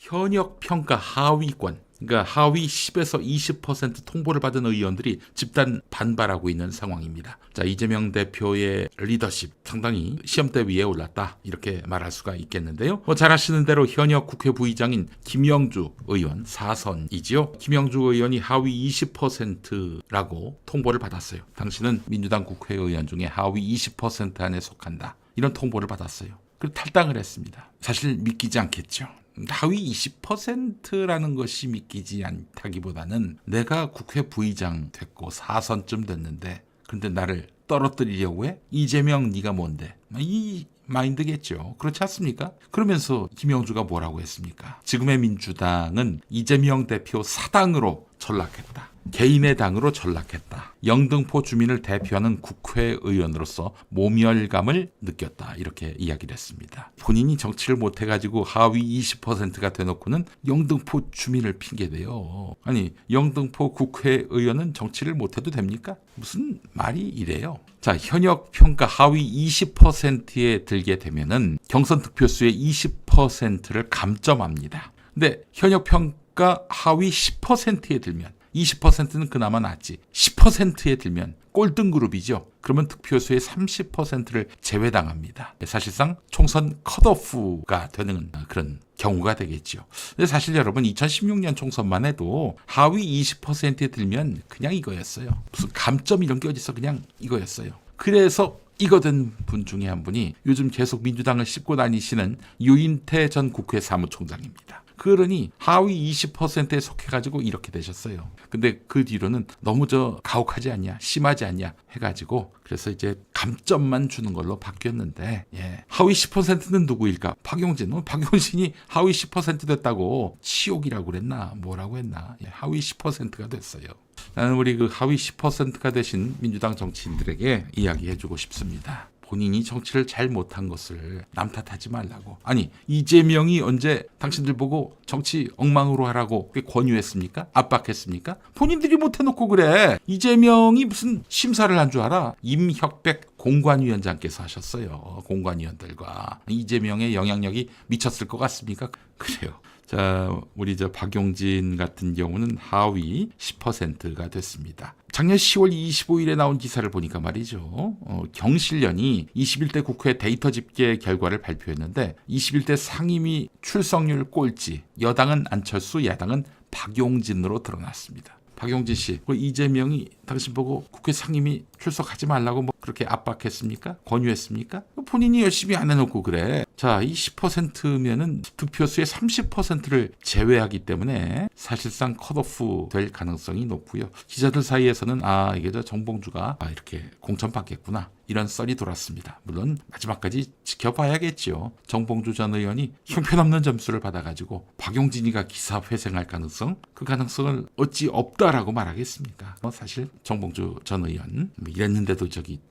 현역 평가 하위권, 그러니까 하위 10에서 20% 통보를 받은 의원들이 집단 반발하고 있는 상황입니다. 자, 이재명 대표의 리더십 상당히 시험대 위에 올랐다, 이렇게 말할 수가 있겠는데요. 잘 아시는 대로 현역 국회 부의장인 김영주 의원 4선이지요. 김영주 의원이 하위 20%라고 통보를 받았어요. 당신은 민주당 국회의원 중에 하위 20% 안에 속한다, 이런 통보를 받았어요. 그리고 탈당을 했습니다. 사실 믿기지 않겠죠. 하위 20%라는 것이 믿기지 않다기보다는 내가 국회 부의장 됐고 4선쯤 됐는데 근데 나를 떨어뜨리려고 해? 이재명 네가 뭔데? 이 마인드겠죠. 그렇지 않습니까? 그러면서 김영주가 뭐라고 했습니까? 지금의 민주당은 이재명 대표 사당으로 전락했다. 개인의 당으로 전락했다. 영등포 주민을 대표하는 국회의원으로서 모멸감을 느꼈다, 이렇게 이야기를 했습니다. 본인이 정치를 못해가지고 하위 20%가 돼놓고는 영등포 주민을 핑계대요. 아니, 영등포 국회의원은 정치를 못해도 됩니까? 무슨 말이 이래요. 자, 현역 평가 하위 20%에 들게 되면은 경선 득표수의 20%를 감점합니다. 근데 현역 평가 하위 10%에 들면, 20%는 그나마 낫지, 10%에 들면 꼴등 그룹이죠. 그러면 득표수의 30%를 제외당합니다. 사실상 총선 컷오프가 되는 그런 경우가 되겠죠. 근데 사실 여러분, 2016년 총선만 해도 하위 20%에 들면 그냥 이거였어요. 무슨 감점 이런 게 어딨어, 그냥 이거였어요. 그래서 이거 된 분 중에 한 분이 요즘 계속 민주당을 씹고 다니시는 유인태 전 국회 사무총장입니다. 그러니 하위 20%에 속해가지고 이렇게 되셨어요. 근데 그 뒤로는 너무 가혹하지 않냐, 심하지 않냐 해가지고 그래서 이제 감점만 주는 걸로 바뀌었는데, 하위 10%는 누구일까? 박용진. 박용진이 하위 10% 됐다고 치욕이라고 그랬나? 뭐라고 했나? 하위 10%가 됐어요. 나는 우리 그 하위 10%가 되신 민주당 정치인들에게 이야기해주고 싶습니다. 본인이 정치를 잘 못한 것을 남 탓하지 말라고. 아니, 이재명이 언제 당신들 보고 정치 엉망으로 하라고 권유했습니까? 압박했습니까? 본인들이 못해놓고 그래. 이재명이 무슨 심사를 한 줄 알아? 임혁백 공관위원장께서 하셨어요. 공관위원들과. 이재명의 영향력이 미쳤을 것 같습니까? 그래요. 자, 우리 박용진 같은 경우는 하위 10%가 됐습니다. 작년 10월 25일에 나온 기사를 보니까 말이죠. 경실련이 21대 국회 데이터 집계 결과를 발표했는데 21대 상임위 출석률 꼴찌, 여당은 안철수, 야당은 박용진으로 드러났습니다. 박용진 씨, 이재명이 당신 보고 국회 상임위 출석하지 말라고 뭐 그렇게 압박했습니까? 권유했습니까? 본인이 열심히 안 해놓고 그래. 자, 이 10%면은 득표수의 30%를 제외하기 때문에 사실상 컷오프 될 가능성이 높고요. 기자들 사이에서는 이게 정봉주가 이렇게 공천받겠구나, 이런 썰이 돌았습니다. 물론 마지막까지 지켜봐야겠죠. 정봉주 전 의원이 형편없는 점수를 받아가지고 박용진이가 기사 회생할 가능성, 그 가능성을 어찌 없다라고 말하겠습니까? 사실 정봉주 전 의원 이랬는데도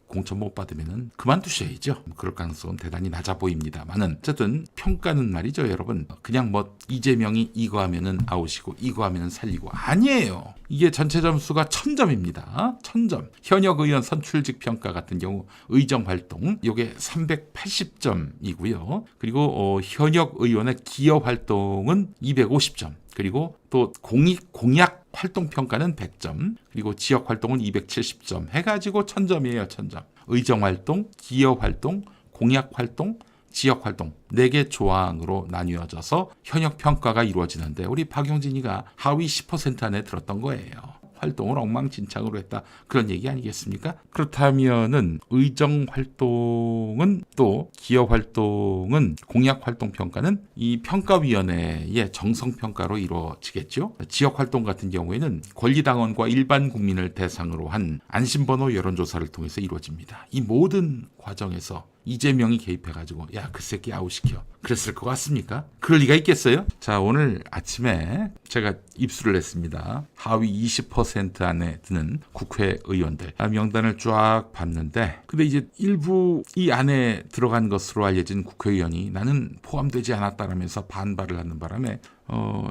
공천 못 받으면 그만두셔야죠. 그럴 가능성은 대단히 낮아 보입니다만은 어쨌든 평가는 말이죠, 여러분. 그냥 이재명이 이거 하면은 아웃이고 이거 하면은 살리고 아니에요. 이게 전체 점수가 1000점입니다. 1000점. 현역 의원 선출직 평가 같은 경우 의정 활동 요게 380점이고요. 그리고 현역 의원의 기여 활동은 250점. 그리고 또 공약 활동 평가는 100점, 그리고 지역 활동은 270점 해가지고 1000점이에요. 1000점. 의정 활동, 기여 활동, 공약 활동, 지역 활동 4개 조항으로 나뉘어져서 현역 평가가 이루어지는데 우리 박용진이가 하위 10% 안에 들었던 거예요. 활동을 엉망진창으로 했다, 그런 얘기 아니겠습니까? 그렇다면은 의정 활동은, 또 기여 활동은, 공약 활동 평가는 이 평가위원회의 정성 평가로 이루어지겠죠. 지역 활동 같은 경우에는 권리당원과 일반 국민을 대상으로 한 안심번호 여론조사를 통해서 이루어집니다. 이 모든 과정에서 이재명이 개입해가지고 그 새끼 아웃시켜, 그랬을 것 같습니까? 그럴 리가 있겠어요? 자, 오늘 아침에 제가 입수를 했습니다. 하위 20% 안에 드는 국회의원들 명단을 쫙 봤는데, 근데 이제 일부 이 안에 들어간 것으로 알려진 국회의원이 나는 포함되지 않았다라면서 반발을 하는 바람에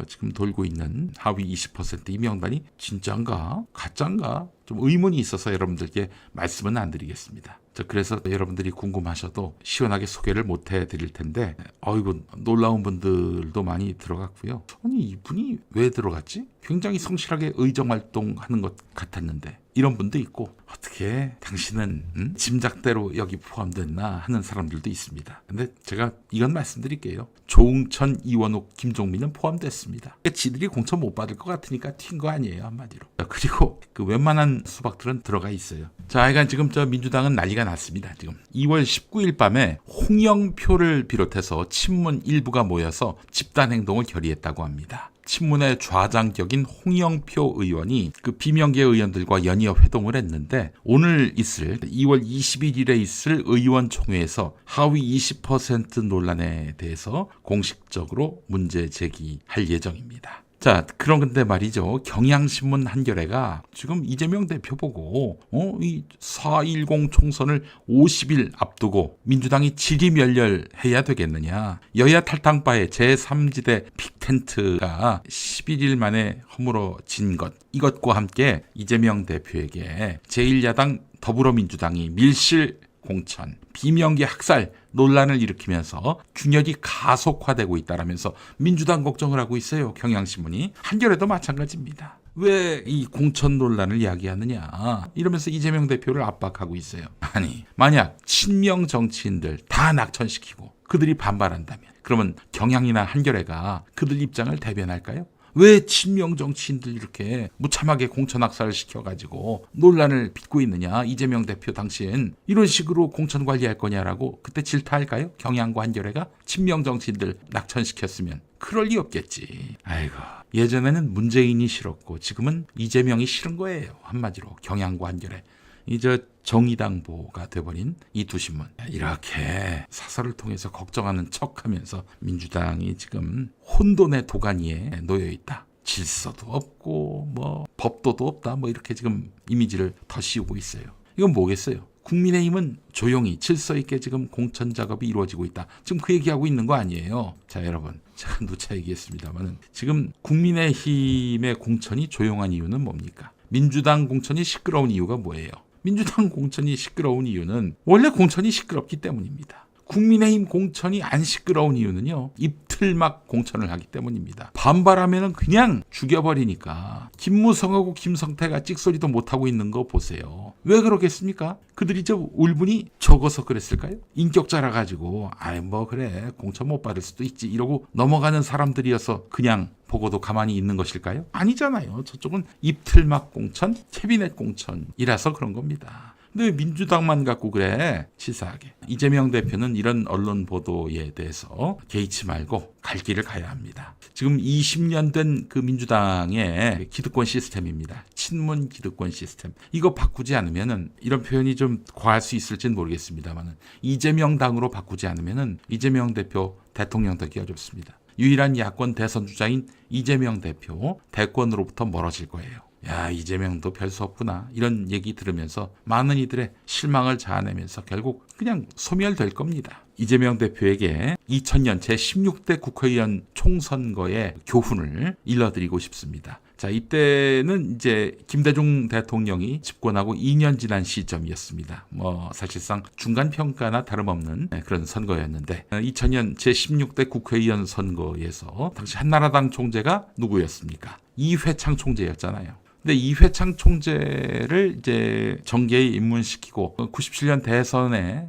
지금 돌고 있는 하위 20% 이 명단이 진짠가 가짠가 좀 의문이 있어서 여러분들께 말씀은 안 드리겠습니다. 그래서 여러분들이 궁금하셔도 시원하게 소개를 못 해드릴 텐데 어이구 놀라운 분들도 많이 들어갔고요. 아니 이분이 왜 들어갔지? 굉장히 성실하게 의정활동하는 것 같았는데 이런 분도 있고 어떻게 당신은 짐작대로 여기 포함됐나 하는 사람들도 있습니다. 근데 제가 이건 말씀드릴게요. 조응천, 이원욱, 김종민은 포함됐습니다. 지들이 공천 못 받을 것 같으니까 튄 거 아니에요 한마디로. 그리고 그 웬만한 수박들은 들어가 있어요. 자, 하여간 지금 저 민주당은 난리가 났습니다. 지금 2월 19일 밤에 홍영표를 비롯해서 친문 일부가 모여서 집단행동을 결의했다고 합니다. 친문의 좌장격인 홍영표 의원이 그 비명계 의원들과 연이어 회동을 했는데 오늘 있을 2월 21일에 있을 의원총회에서 하위 20% 논란에 대해서 공식적으로 문제 제기할 예정입니다. 자, 그런데 말이죠. 경향신문 한겨레가 지금 이재명 대표 보고 이 4.10 총선을 50일 앞두고 민주당이 지리멸렬해야 되겠느냐. 여야 탈당파의 제3지대 빅텐트가 11일 만에 허물어진 것. 이것과 함께 이재명 대표에게 제1야당 더불어민주당이 밀실 공천, 비명계 학살 논란을 일으키면서 균열이 가속화되고 있다라면서 민주당 걱정을 하고 있어요. 경향신문이. 한겨레도 마찬가지입니다. 왜 이 공천 논란을 이야기하느냐 이러면서 이재명 대표를 압박하고 있어요. 아니 만약 친명 정치인들 다 낙천시키고 그들이 반발한다면 그러면 경향이나 한겨레가 그들 입장을 대변할까요? 왜 친명 정치인들 이렇게 무참하게 공천학살을 시켜가지고 논란을 빚고 있느냐. 이재명 대표 당신 이런 식으로 공천 관리할 거냐라고 그때 질타할까요? 경향과 한겨레가 친명 정치인들 낙천시켰으면 그럴 리 없겠지. 아이고 예전에는 문재인이 싫었고 지금은 이재명이 싫은 거예요. 한마디로 경향과 한겨레. 이제 정의당보가 돼버린 이 두 신문 이렇게 사설을 통해서 걱정하는 척하면서 민주당이 지금 혼돈의 도가니에 놓여있다. 질서도 없고 뭐 법도도 없다. 뭐 이렇게 지금 이미지를 더 씌우고 있어요. 이건 뭐겠어요? 국민의힘은 조용히 질서 있게 지금 공천 작업이 이루어지고 있다. 지금 그 얘기하고 있는 거 아니에요. 자 여러분 제가 누차 얘기했습니다만 지금 국민의힘의 공천이 조용한 이유는 뭡니까? 민주당 공천이 시끄러운 이유가 뭐예요? 민주당 공천이 시끄러운 이유는 원래 공천이 시끄럽기 때문입니다. 국민의힘 공천이 안 시끄러운 이유는요. 입틀막 공천을 하기 때문입니다. 반발하면 그냥 죽여버리니까 김무성하고 김성태가 찍소리도 못하고 있는 거 보세요. 왜 그러겠습니까? 그들이 저 울분이 적어서 그랬을까요? 인격자라 가지고 아이 뭐 그래 공천 못 받을 수도 있지 이러고 넘어가는 사람들이어서 그냥 보고도 가만히 있는 것일까요? 아니잖아요. 저쪽은 입틀막 공천, 캐비넷 공천이라서 그런 겁니다. 근데 왜 민주당만 갖고 그래? 치사하게. 이재명 대표는 이런 언론 보도에 대해서 개의치 말고 갈 길을 가야 합니다. 지금 20년 된 그 민주당의 기득권 시스템입니다. 친문 기득권 시스템. 이거 바꾸지 않으면은 이런 표현이 좀 과할 수 있을지는 모르겠습니다만은 이재명 당으로 바꾸지 않으면은 이재명 대표 대통령 되기 어렵습니다. 유일한 야권 대선 주자인 이재명 대표 대권으로부터 멀어질 거예요. 야 이재명도 별 수 없구나 이런 얘기 들으면서 많은 이들의 실망을 자아내면서 결국 그냥 소멸될 겁니다. 이재명 대표에게 2000년 제16대 국회의원 총선거의 교훈을 일러드리고 싶습니다. 자, 이때는 이제 김대중 대통령이 집권하고 2년 지난 시점이었습니다. 뭐 사실상 중간 평가나 다름없는 그런 선거였는데 2000년 제16대 국회의원 선거에서 당시 한나라당 총재가 누구였습니까? 이회창 총재였잖아요. 근데 이회창 총재를 이제 정계에 입문시키고 97년 대선에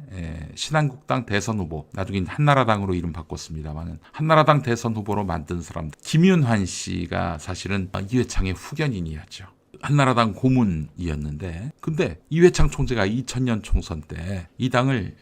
신한국당 대선 후보, 나중에 한나라당으로 이름 바꿨습니다만은 한나라당 대선 후보로 만든 사람 김윤환 씨가 사실은 이회창의 후견인이었죠. 한나라당 고문이었는데 근데 이회창 총재가 2000년 총선 때 이 당을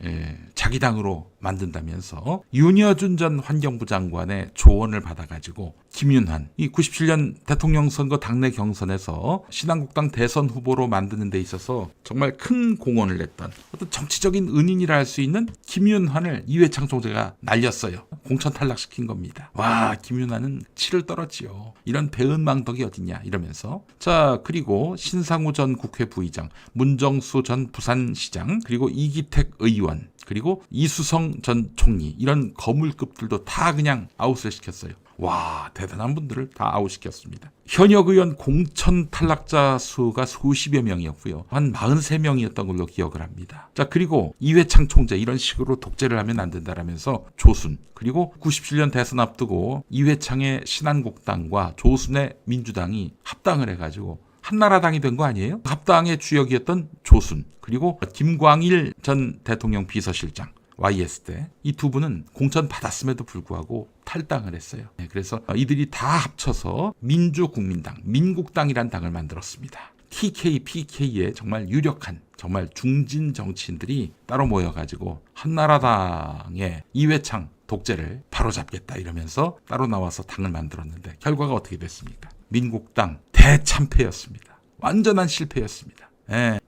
자기 당으로 만든다면서 윤여준 전 환경부 장관의 조언을 받아가지고 김윤환 이 97년 대통령 선거 당내 경선에서 신한국당 대선 후보로 만드는 데 있어서 정말 큰 공헌을 했던 어떤 정치적인 은인이라 할 수 있는 김윤환을 이회창 총재가 날렸어요. 공천 탈락시킨 겁니다. 와 김윤환은 치를 떨었지요. 이런 배은망덕이 어딨냐 이러면서 자 그리고 신상우 전 국회 부의장, 문정수 전 부산시장, 그리고 이기택 의원, 그리고 이수성 전 총리 이런 거물급들도 다 그냥 아웃을 시켰어요. 와, 대단한 분들을 다 아웃시켰습니다. 현역 의원 공천 탈락자 수가 수십여 명이었고요. 한 43명이었던 걸로 기억을 합니다. 자, 그리고 이회창 총재 이런 식으로 독재를 하면 안 된다라면서 조순, 그리고 97년 대선 앞두고 이회창의 신한국당과 조순의 민주당이 합당을 해가지고 한나라당이 된 거 아니에요? 합당의 주역이었던 조순, 그리고 김광일 전 대통령 비서실장 YS 때 이 두 분은 공천 받았음에도 불구하고 탈당을 했어요. 그래서 이들이 다 합쳐서 민주국민당, 민국당이란 당을 만들었습니다. TK, PK의 정말 유력한, 정말 중진 정치인들이 따로 모여가지고 한나라당의 이회창 독재를 바로잡겠다 이러면서 따로 나와서 당을 만들었는데 결과가 어떻게 됐습니까? 민국당 대참패였습니다. 완전한 실패였습니다.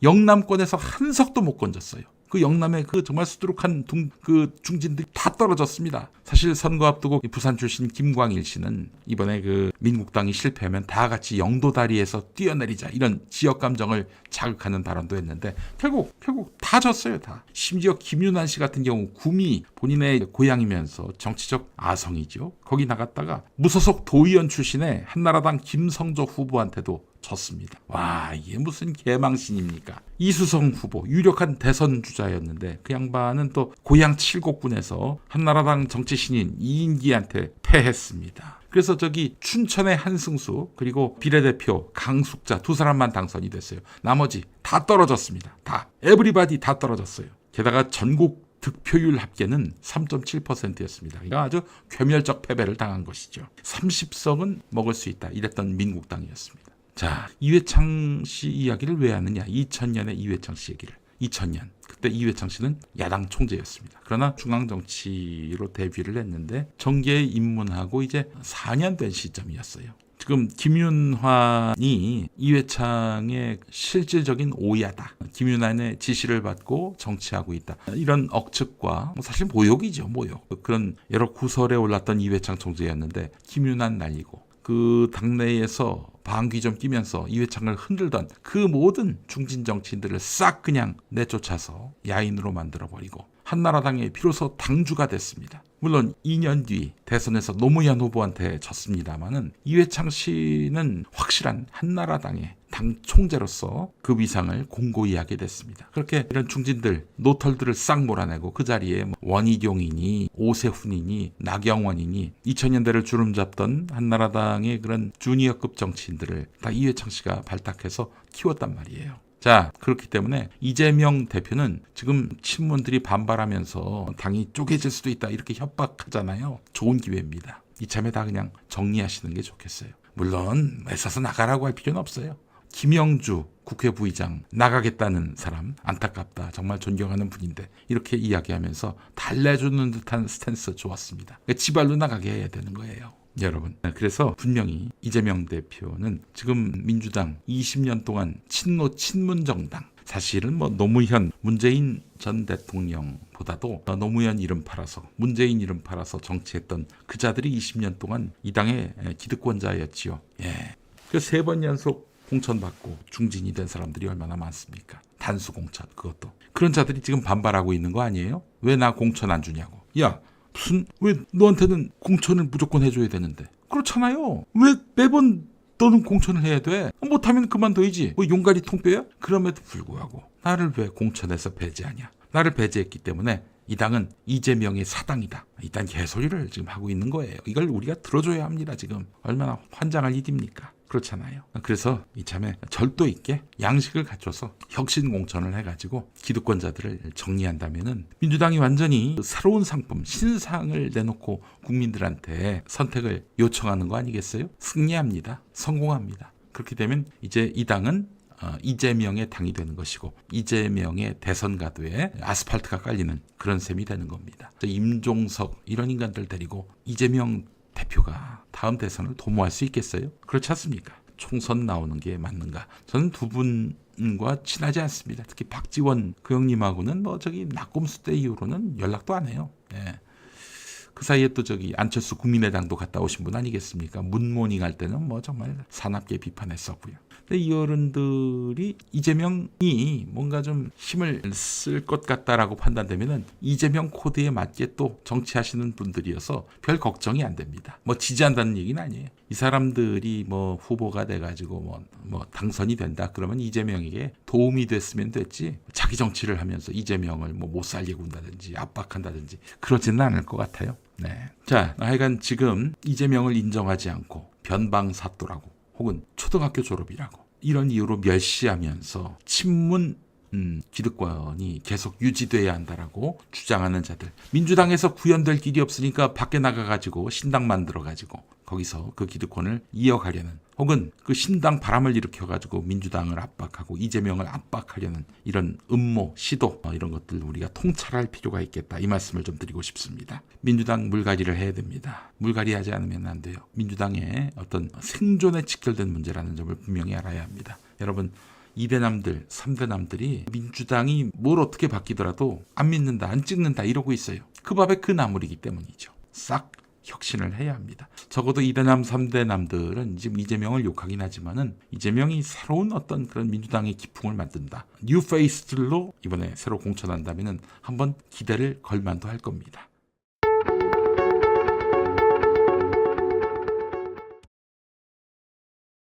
영남권에서 한 석도 못 건졌어요. 그 영남의 그 정말 수두룩한 그 중진들이 다 떨어졌습니다. 사실 선거 앞두고 부산 출신 김광일 씨는 이번에 그 민국당이 실패하면 다 같이 영도다리에서 뛰어내리자 이런 지역 감정을 자극하는 발언도 했는데 결국 다 졌어요. 다. 심지어 김윤환 씨 같은 경우 구미 본인의 고향이면서 정치적 아성이죠. 거기 나갔다가 무소속 도의원 출신의 한나라당 김성조 후보한테도 졌습니다. 와, 이게 무슨 개망신입니까? 이수성 후보 유력한 대선 주자였는데 그 양반은 또 고향 칠곡군에서 한나라당 정치 신인 이인기한테 패했습니다. 그래서 저기 춘천의 한승수 그리고 비례대표 강숙자 두 사람만 당선이 됐어요. 나머지 다 떨어졌습니다. 다 에브리바디 다 떨어졌어요. 게다가 전국 득표율 합계는 3.7%였습니다. 그러니까 아주 괴멸적 패배를 당한 것이죠. 30석은 먹을 수 있다 이랬던 민국당이었습니다. 자, 이회창 씨 이야기를 왜 하느냐? 2000년에 이회창 씨 얘기를. 2000년. 그때 이회창 씨는 야당 총재였습니다. 그러나 중앙정치로 데뷔를 했는데 정계에 입문하고 이제 4년 된 시점이었어요. 지금 김윤환이 이회창의 실질적인 오야다. 김윤환의 지시를 받고 정치하고 있다. 이런 억측과 사실 모욕이죠. 모욕. 그런 여러 구설에 올랐던 이회창 총재였는데 김윤환 날리고 그 당내에서 방귀 좀 끼면서 이회창을 흔들던 그 모든 중진 정치인들을 싹 그냥 내쫓아서 야인으로 만들어버리고 한나라당에 비로소 당주가 됐습니다. 물론 2년 뒤 대선에서 노무현 후보한테 졌습니다마는 이회창 씨는 확실한 한나라당의 당 총재로서 그 위상을 공고히 하게 됐습니다. 그렇게 이런 중진들, 노털들을 싹 몰아내고 그 자리에 원희룡이니 오세훈이니 나경원이니 2000년대를 주름잡던 한나라당의 그런 주니어급 정치인들을 다 이회창 씨가 발탁해서 키웠단 말이에요. 자, 그렇기 때문에 이재명 대표는 지금 친문들이 반발하면서 당이 쪼개질 수도 있다 이렇게 협박하잖아요. 좋은 기회입니다. 이참에 다 그냥 정리하시는 게 좋겠어요. 물론 애써서 나가라고 할 필요는 없어요. 김영주 국회 부의장 나가겠다는 사람 안타깝다. 정말 존경하는 분인데 이렇게 이야기하면서 달래주는 듯한 스탠스 좋았습니다. 지발로 나가게 해야 되는 거예요. 여러분, 그래서 분명히 이재명 대표는 지금 민주당 20년 동안 친문 정당, 사실은 노무현, 문재인 전 대통령보다도 노무현 이름 팔아서 문재인 이름 팔아서 정치했던 그 자들이 20년 동안 이 당의 기득권자였지요. 그 3번 연속 공천받고 중진이 된 사람들이 얼마나 많습니까? 단수 공천, 그것도. 그런 자들이 지금 반발하고 있는 거 아니에요? 왜 나 공천 안 주냐고. 야, 왜 너한테는 공천을 무조건 해줘야 되는데. 그렇잖아요. 왜 매번 너는 공천을 해야 돼? 못하면 그만둬야지. 용가리 통뼈야? 그럼에도 불구하고 나를 왜 공천해서 배제하냐. 나를 배제했기 때문에 이 당은 이재명의 사당이다. 이딴 개소리를 지금 하고 있는 거예요. 이걸 우리가 들어줘야 합니다. 지금 얼마나 환장할 일입니까? 그렇잖아요. 그래서 이참에 절도 있게 양식을 갖춰서 혁신 공천을 해가지고 기득권자들을 정리한다면은 민주당이 완전히 새로운 상품, 신상을 내놓고 국민들한테 선택을 요청하는 거 아니겠어요? 승리합니다. 성공합니다. 그렇게 되면 이제 이 당은 이재명의 당이 되는 것이고 이재명의 대선 가도에 아스팔트가 깔리는 그런 셈이 되는 겁니다. 임종석 이런 인간들 데리고 이재명 대표가 다음 대선을 도모할 수 있겠어요? 그렇지 않습니까? 총선 나오는 게 맞는가? 저는 두 분과 친하지 않습니다. 특히 박지원 그 형님하고는 낙곰수 때 이후로는 연락도 안 해요. 그 사이에 또 저기 안철수 국민의당도 갔다 오신 분 아니겠습니까? 문모닝 할 때는 뭐 정말 사납게 비판했었고요. 근데 이 어른들이 이재명이 뭔가 좀 힘을 쓸 것 같다라고 판단되면은 이재명 코드에 맞게 또 정치하시는 분들이어서 별 걱정이 안 됩니다. 뭐 지지한다는 얘기는 아니에요. 이 사람들이 뭐 후보가 돼가지고 뭐 당선이 된다 그러면 이재명에게 도움이 됐으면 됐지 자기 정치를 하면서 이재명을 뭐 못 살게 군다든지 압박한다든지 그러지는 않을 것 같아요. 네. 자, 하여간 지금 이재명을 인정하지 않고 변방사또라고 혹은 초등학교 졸업이라고 이런 이유로 멸시하면서 친문 기득권이 계속 유지돼야 한다라고 주장하는 자들. 민주당에서 구현될 길이 없으니까 밖에 나가가지고 신당 만들어가지고 거기서 그 기득권을 이어가려는 혹은 그 신당 바람을 일으켜가지고 민주당을 압박하고 이재명을 압박하려는 이런 음모, 시도 이런 것들 우리가 통찰할 필요가 있겠다. 이 말씀을 좀 드리고 싶습니다. 민주당 물갈이를 해야 됩니다. 물갈이하지 않으면 안 돼요. 민주당의 어떤 생존에 직결된 문제라는 점을 분명히 알아야 합니다. 여러분 2대남들, 3대남들이 민주당이 뭘 어떻게 바뀌더라도 안 믿는다, 안 찍는다 이러고 있어요. 그 밥에 그 나물이기 때문이죠. 싹 혁신을 해야 합니다. 적어도 2대남, 3대남들은 지금 이재명을 욕하긴 하지만은 이재명이 새로운 어떤 그런 민주당의 기풍을 만든다. 뉴 페이스들로 이번에 새로 공천한다면은 한번 기대를 걸 만도 할 겁니다.